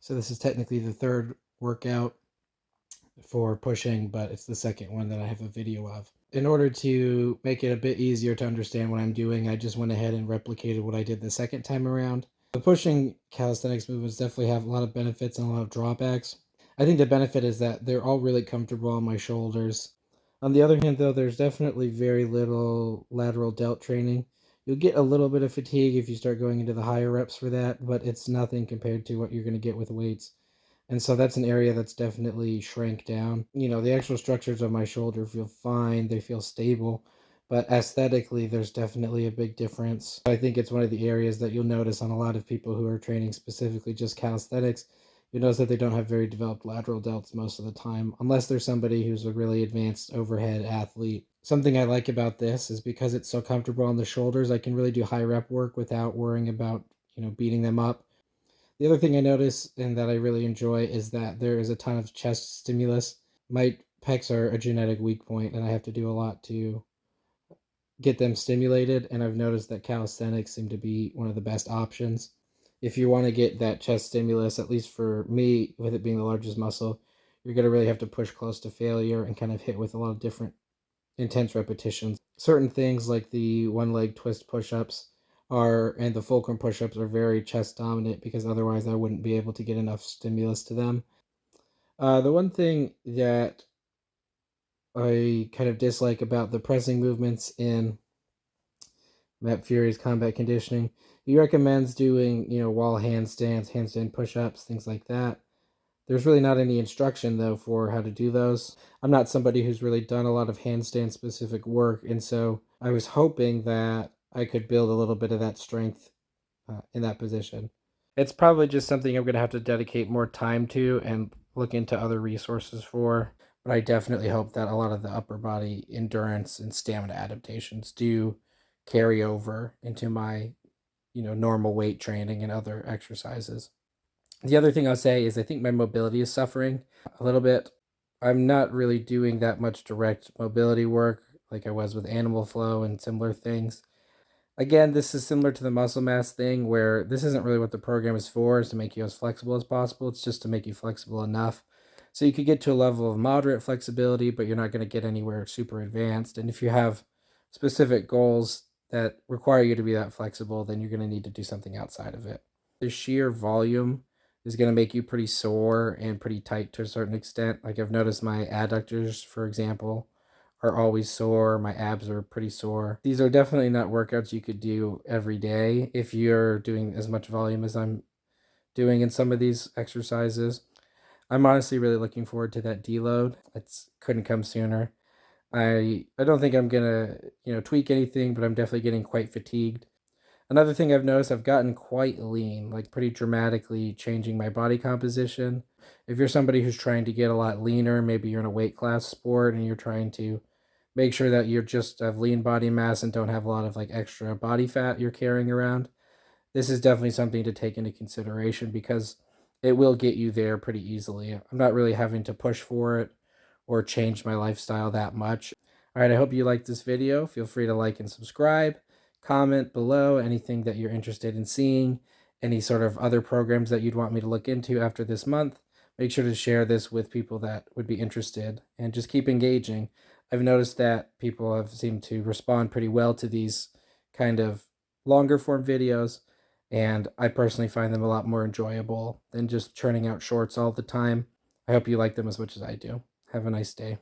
So this is technically the third workout for pushing, but it's the second one that I have a video of. In order to make it a bit easier to understand what I'm doing, I just went ahead and replicated what I did the second time around. The pushing calisthenics movements definitely have a lot of benefits and a lot of drawbacks. I think the benefit is that they're all really comfortable on my shoulders. On the other hand, though, there's definitely very little lateral delt training. You'll get a little bit of fatigue if you start going into the higher reps for that, but it's nothing compared to what you're going to get with weights. And so that's an area that's definitely shrank down. You know, the actual structures of my shoulder feel fine, they feel stable, but aesthetically, there's definitely a big difference. I think it's one of the areas that you'll notice on a lot of people who are training specifically just calisthenics. You'll notice that they don't have very developed lateral delts most of the time, unless there's somebody who's a really advanced overhead athlete. Something I like about this is because it's so comfortable on the shoulders, I can really do high rep work without worrying about, beating them up. The other thing I notice and that I really enjoy is that there is a ton of chest stimulus. My pecs are a genetic weak point, and I have to do a lot to get them stimulated. And I've noticed that calisthenics seem to be one of the best options. If you want to get that chest stimulus, at least for me, with it being the largest muscle, you're going to really have to push close to failure and kind of hit with a lot of different intense repetitions. Certain things like the one leg twist push-ups and the fulcrum push-ups are very chest dominant because otherwise I wouldn't be able to get enough stimulus to them. The one thing that I kind of dislike about the pressing movements in Matt Furey's combat conditioning, he recommends doing, wall handstands, handstand push-ups, things like that. There's really not any instruction, though, for how to do those. I'm not somebody who's really done a lot of handstand specific work, and so I was hoping that I could build a little bit of that strength in that position. It's probably just something I'm going to have to dedicate more time to and look into other resources for. But I definitely hope that a lot of the upper body endurance and stamina adaptations do carry over into my, normal weight training and other exercises. The other thing I'll say is I think my mobility is suffering a little bit. I'm not really doing that much direct mobility work like I was with animal flow and similar things. Again, this is similar to the muscle mass thing where this isn't really what the program is for, is to make you as flexible as possible. It's just to make you flexible enough. So you could get to a level of moderate flexibility, but you're not going to get anywhere super advanced. And if you have specific goals that require you to be that flexible, then you're going to need to do something outside of it. The sheer volume is going to make you pretty sore and pretty tight to a certain extent. Like I've noticed my adductors, for example, are always sore. My abs are pretty sore. These are definitely not workouts you could do every day if you're doing as much volume as I'm doing in some of these exercises. I'm honestly really looking forward to that deload. It's couldn't come sooner. I don't think I'm gonna, tweak anything, but I'm definitely getting quite fatigued. Another thing I've noticed, I've gotten quite lean, like pretty dramatically changing my body composition. If you're somebody who's trying to get a lot leaner, maybe you're in a weight class sport and you're trying to make sure that you're just have lean body mass and don't have a lot of like extra body fat you're carrying around, this is definitely something to take into consideration because it will get you there pretty easily. I'm not really having to push for it or change my lifestyle that much. All right, I hope you liked this video. Feel free to like and subscribe. Comment below anything that you're interested in seeing, any sort of other programs that you'd want me to look into after this month. Make sure to share this with people that would be interested and just keep engaging. I've noticed that people have seemed to respond pretty well to these kind of longer form videos, and I personally find them a lot more enjoyable than just churning out shorts all the time. I hope you like them as much as I do. Have a nice day.